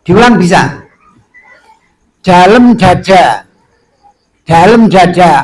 Diulang bisa. Dalam dada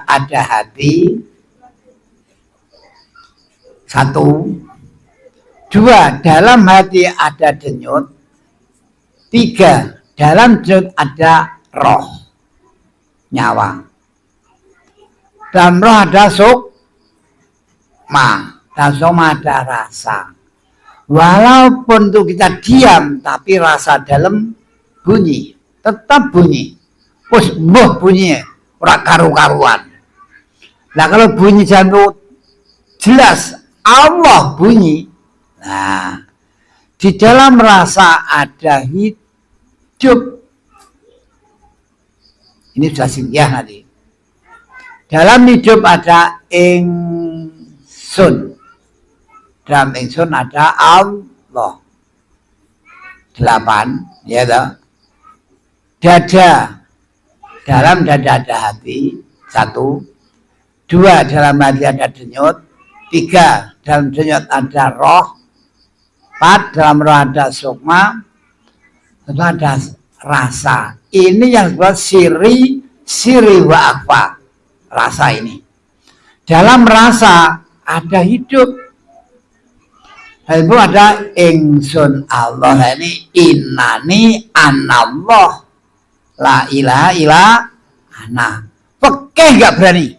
ada hati. 1. 2. Dalam hati ada denyut. 3. Dalam denyut ada roh, nyawa. Dalam roh ada sukma. Dalam sukma ada rasa. Walaupun itu kita diam, tapi rasa dalam bunyi. Tetap bunyi. Terus bunyi. Ora karu-karuan. Nah kalau bunyi jantung jelas Allah bunyi. Nah, di dalam rasa ada hidup. Ini sudah singgah nanti. Dalam hidup ada ingsun. Dalam ingsun ada Allah. 8, ya toh. Dada. Dalam dada ada hati. 1. 2. Dalam hati ada denyut. 3. Dalam denyut ada roh. 4. Dalam roh ada sukma. Itu ada rasa. Ini yang disebut siri wa akfa. Rasa ini. Dalam rasa ada hidup. Dan itu ada ingsun Allah. Ini innani anallah. La ilaha illa ana. Pekeh gak berani.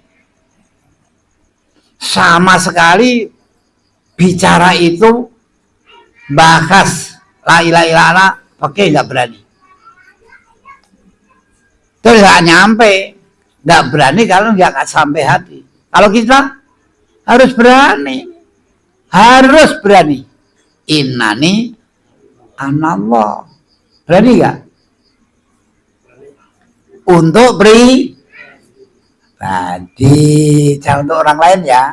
Sama sekali bicara itu bahas la ilaha illa ana, pekeh gak berani. Terus gak nyampe. Gak berani kalau gak sampai hati. Kalau kita harus berani. Harus berani. Innani anallah. Berani gak? Untuk pribadi, jangan untuk orang lain ya.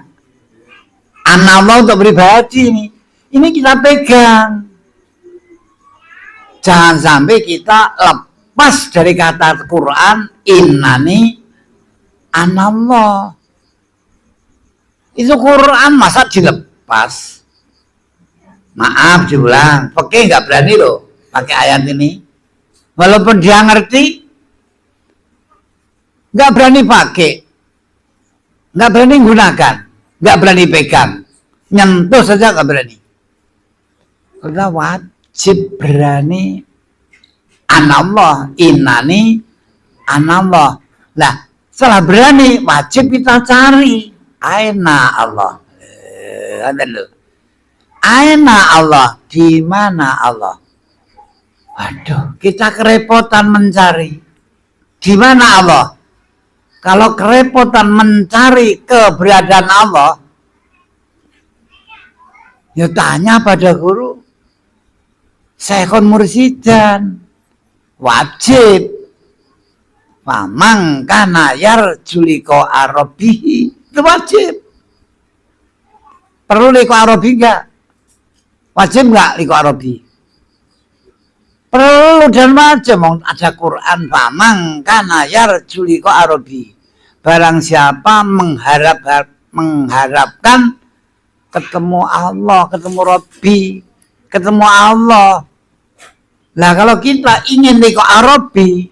Anallah untuk pribadi ini. Ini kita pegang. Jangan sampai kita lepas dari kata Quran innani anallah. Itu Quran masa dilepas? Maaf diulang, pakai nggak berani loh pakai ayat ini. Walaupun dia ngerti, nggak berani pakai, nggak berani gunakan, nggak berani pegang, nyentuh saja nggak berani. Karena wajib berani anallah, innani anallah. Nah, setelah berani wajib kita cari aina Allah. Aina Allah, di mana Allah? Waduh, kita kerepotan mencari. Di mana Allah? Kalau kerepotan mencari keberadaan Allah, ya tanya pada guru. Syekhun mursidan. Wajib. Famang kana yarjuliko arabihi. Itu wajib. Perlu liko arabi enggak? Wajib enggak liko arabi? Perlu dan wajib. Ada Quran. Famang kana yarjuliko arabi. Barang siapa mengharapkan ketemu Allah, ketemu Rabbi, ketemu Allah. Nah kalau kita ingin liko arabi,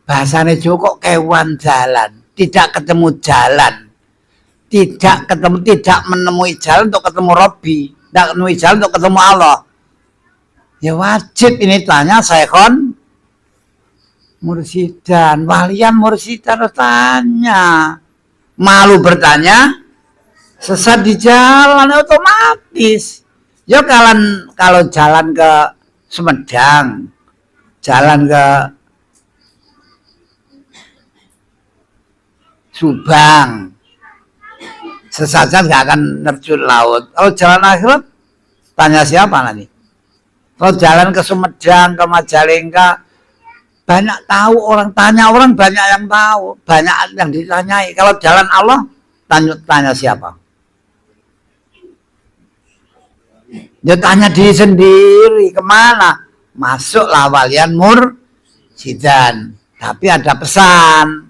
bahasanya Joko kewan jalan, tidak ketemu jalan, tidak menemui jalan untuk ketemu Rabbi, tidak menemui jalan untuk ketemu Allah. Ya wajib ini tanya Syekhon mursidan, walian mursidan harus tanya. Malu bertanya, sesat di jalan otomatis. Ya kalau jalan ke Sumedang, jalan ke Subang, sesat nggak akan nerjun laut. Kalau jalan akhirat, tanya siapa nanti? Kalau jalan ke Sumedang, ke Majalengka, banyak tahu orang, tanya orang banyak yang tahu, banyak yang ditanyai. Kalau jalan Allah, tanya siapa? Dia tanya diri sendiri, kemana? Masuklah walian mursidan. Tapi ada pesan.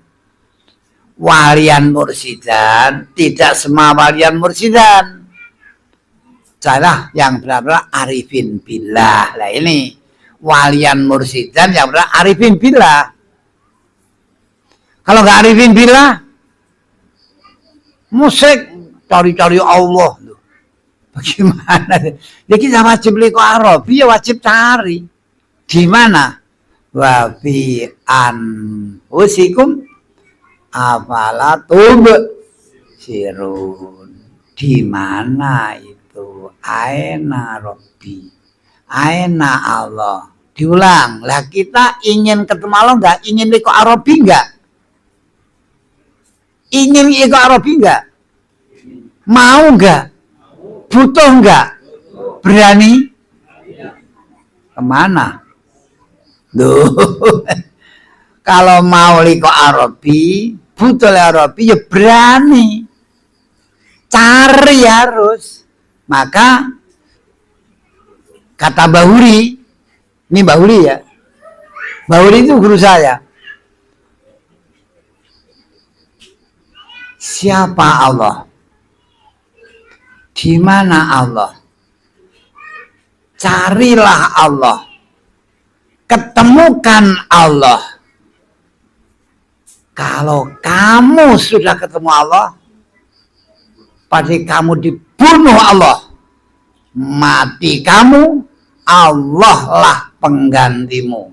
Walian mursidan, tidak semua walian mursidan. Cara yang benar-benar arifin billah. Lah ini. walian mursidan, yang benar arifin billah. Kalau nggak arifin billah, musik cari-cari Allah. Bagaimana? Ya kita wajib liko Arabi, ya wajib cari. Di mana? Wa fi anfusikum afala tubsirun. Di mana itu? Aina Rabbi, aina Allah. Diulang. Lah kita ingin ketemu Allah enggak? Ingin liko Arabi enggak? Ingin liko Arabi enggak? Mau enggak? Butuh enggak? Berani? Kemana? Duh. Kalau mau liko Arabi, butuh Arabi, ya berani. Cari harus. Maka kata Bahuri, ini Bahuri ya. Bahuri itu guru saya. Siapa Allah? Di mana Allah? Carilah Allah. Ketemukan Allah. Kalau kamu sudah ketemu Allah, pasti kamu dibunuh Allah. Mati kamu, Allah lah penggantimu.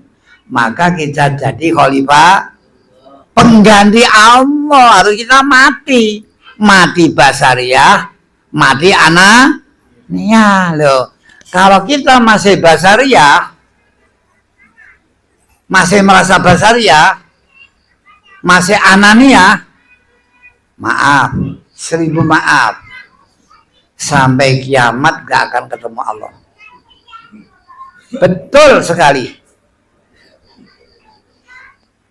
Maka kita jadi khalifah pengganti Allah. Harus kita mati. Mati basariah, mati anania. Loh, kalau kita masih basariah, masih merasa basariah, masih anania, maaf, 1000 maaf, sampai kiamat gak akan ketemu Allah. Betul sekali.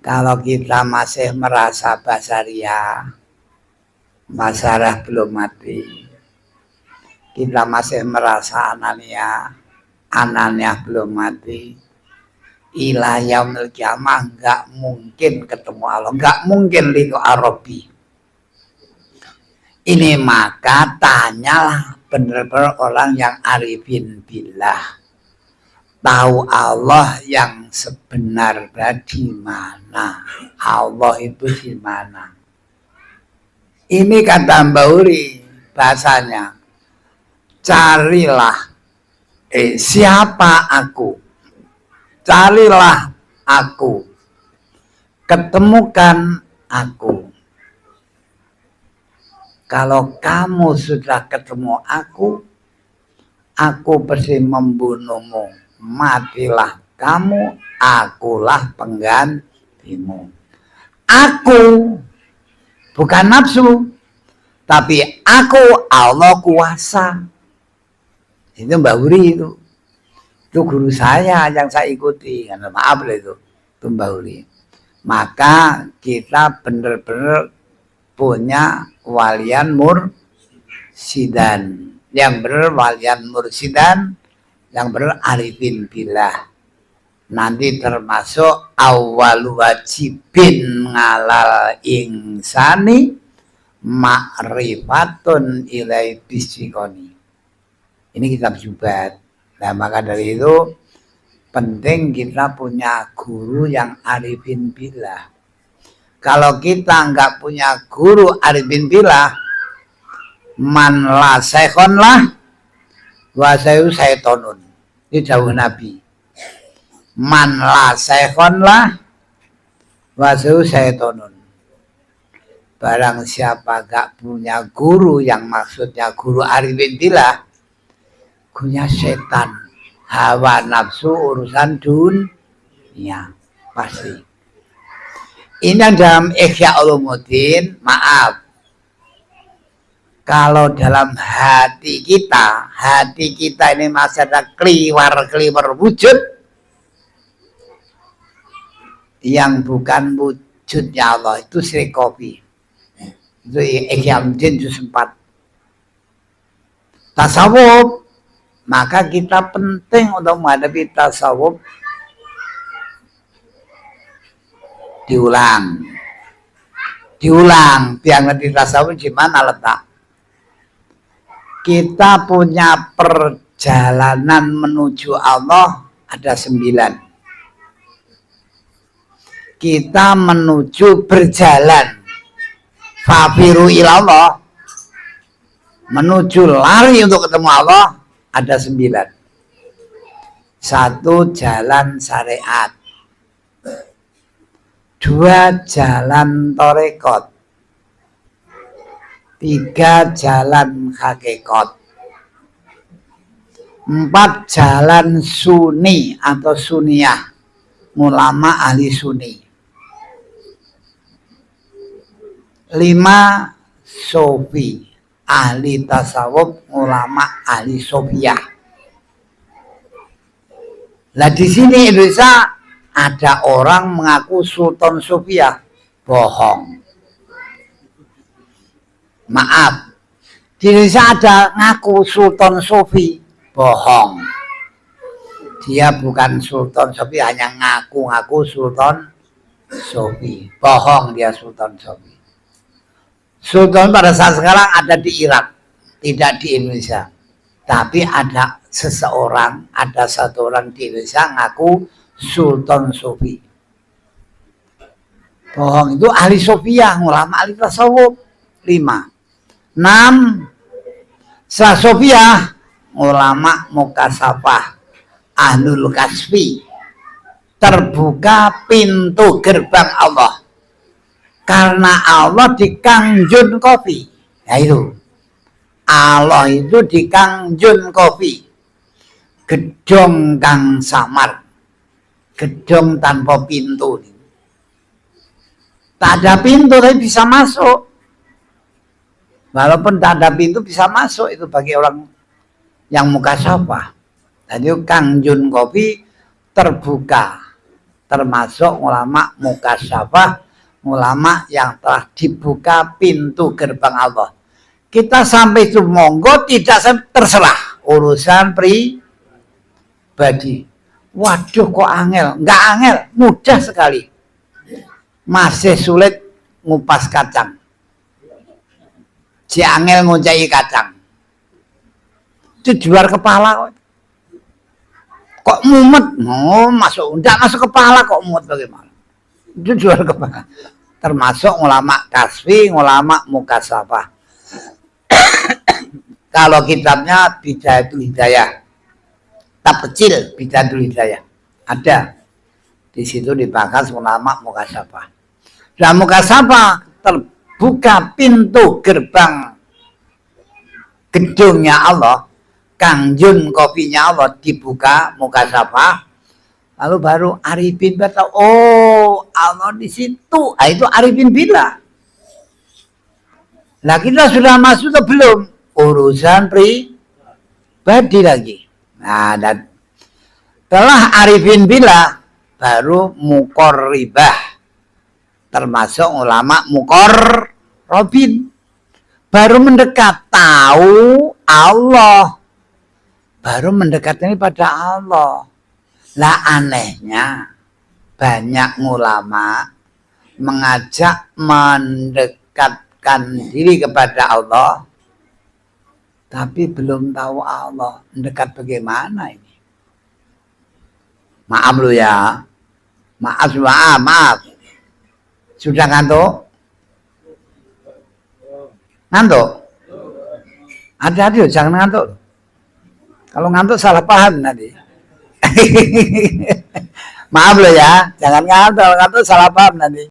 Kalau kita masih merasa basariah, basarah belum mati, kita masih merasa anania, anania belum mati, ila yaumil kiamah nggak mungkin ketemu Allah, nggak mungkin liko Arabi. Ini maka tanyalah benar-benar orang yang arifin billah, tahu Allah yang sebenar di mana, Allah itu di mana. Ini kata Mbak Uri bahasanya, carilah siapa aku, carilah aku, ketemukan aku. Kalau kamu sudah ketemu aku pasti membunuhmu. Matilah kamu, akulah penggantimu. Aku bukan nafsu, tapi aku Allah kuasa. Itu Mbak Uri itu. Itu guru saya yang saya ikuti. Maaf lah itu Mbak Uri. Maka kita benar-benar punya walian mursidan. Yang benar walian mursidan, yang benar arifin billah. Nanti termasuk awal wajibin ngalal insani ma'rifatun ilai bisikoni. Ini kitab Jubat. Nah maka dari itu penting kita punya guru yang arifin billah. Kalau kita nggak punya guru arifin billah, man la syekhon lah wasayu syaitonun. Ini dawuh Nabi. Man la syekhon lah wasayu syaitonun. Barang siapa gak punya guru, yang maksudnya guru arifin billah, gurunya setan, hawa nafsu, urusan dunia, pasti. Ini dalam Ihya Ulumuddin, maaf, kalau dalam hati kita ini masih ada keliwar-keliwar wujud yang bukan wujudnya Allah, itu syirik kopi. Itu Ihya Ulumuddin juz 4. Tasawuf, maka kita penting untuk menghadapi tasawuf. Diulang biar ngerti tasawuf di mana letak. Kita punya perjalanan menuju Allah ada 9. Kita menuju berjalan fafiru ilallah, menuju lari untuk ketemu Allah, ada 9. 1 jalan syariat, 2 jalan torekot, 3 jalan hakikat, 4 jalan sunni atau sunniyah, ulama ahli sunni, 5 sofi, ahli tasawuf, ulama ahli sofiyah. Nah di sini Indonesia ada orang mengaku Sultan Sofia, bohong. Maaf, di Indonesia ada ngaku Sultan Sofi, bohong. Dia bukan Sultan Sofi, hanya ngaku-ngaku Sultan Sofi, bohong dia Sultan Sofi. Sultan pada saat sekarang ada di Irak, tidak di Indonesia. Tapi ada seseorang, ada 1 orang di Indonesia ngaku Sultan Sofi. Bohong, itu ahli sofiyah, ulama ahli tasawuf. 5. 6 setelah sofiyah, ulama mukasafah, ahlul kasfi, terbuka pintu gerbang Allah. Karena Allah di Kangjun Kopi. Ya itu. Allah itu di Kangjun Kopi. Gedung kang samar. Gedung tanpa pintu. Tak ada pintu tapi bisa masuk. Walaupun tak ada pintu bisa masuk, itu bagi orang yang mukasafah. Jadi Kangjun Kopi terbuka, termasuk ulama mukasafah, ulama yang telah dibuka pintu gerbang Allah. Kita sampai itu monggo, tidak terserah, urusan pribadi. Waduh kok angel? Enggak angel, mudah sekali. Masih sulit ngupas kacang. Si angel ngoncai kacang. Itu di luar kepala kok. Kok mumet? Oh, enggak masuk kepala kok mumet bagaimana? Itu di luar kepala. Termasuk ulama kasfi, ulama mukasafah. Kalau kitabnya Bidayatul Hidayah, kitab kecil Bidayatul Hidayah, ada di situ dibahas ulama mukasafah. Dan mukasafah terbuka pintu gerbang gedungnya Allah, Kangjun Kopinya Allah dibuka mukasafah. Lalu baru arifin tahu, oh Allah di situ. Nah, itu arifin billah. Nah kita sudah masuk atau belum? Urusan pribadi lagi. Nah, dan setelah arifin billah baru muqarribah, termasuk ulama muqarrabin, baru mendekat, tahu Allah, baru mendekat ini pada Allah. Lah anehnya banyak ulama mengajak mendekatkan diri kepada Allah, tapi belum tahu Allah. Mendekat bagaimana ini? Maaf lu ya. Maaf. Sudah ngantuk? Ngantuk? Hati-hati, jangan ngantuk. Kalau ngantuk salah paham nanti. Maaf lo ya, jangan ngantuk. Kalau ngantuk salah paham nanti.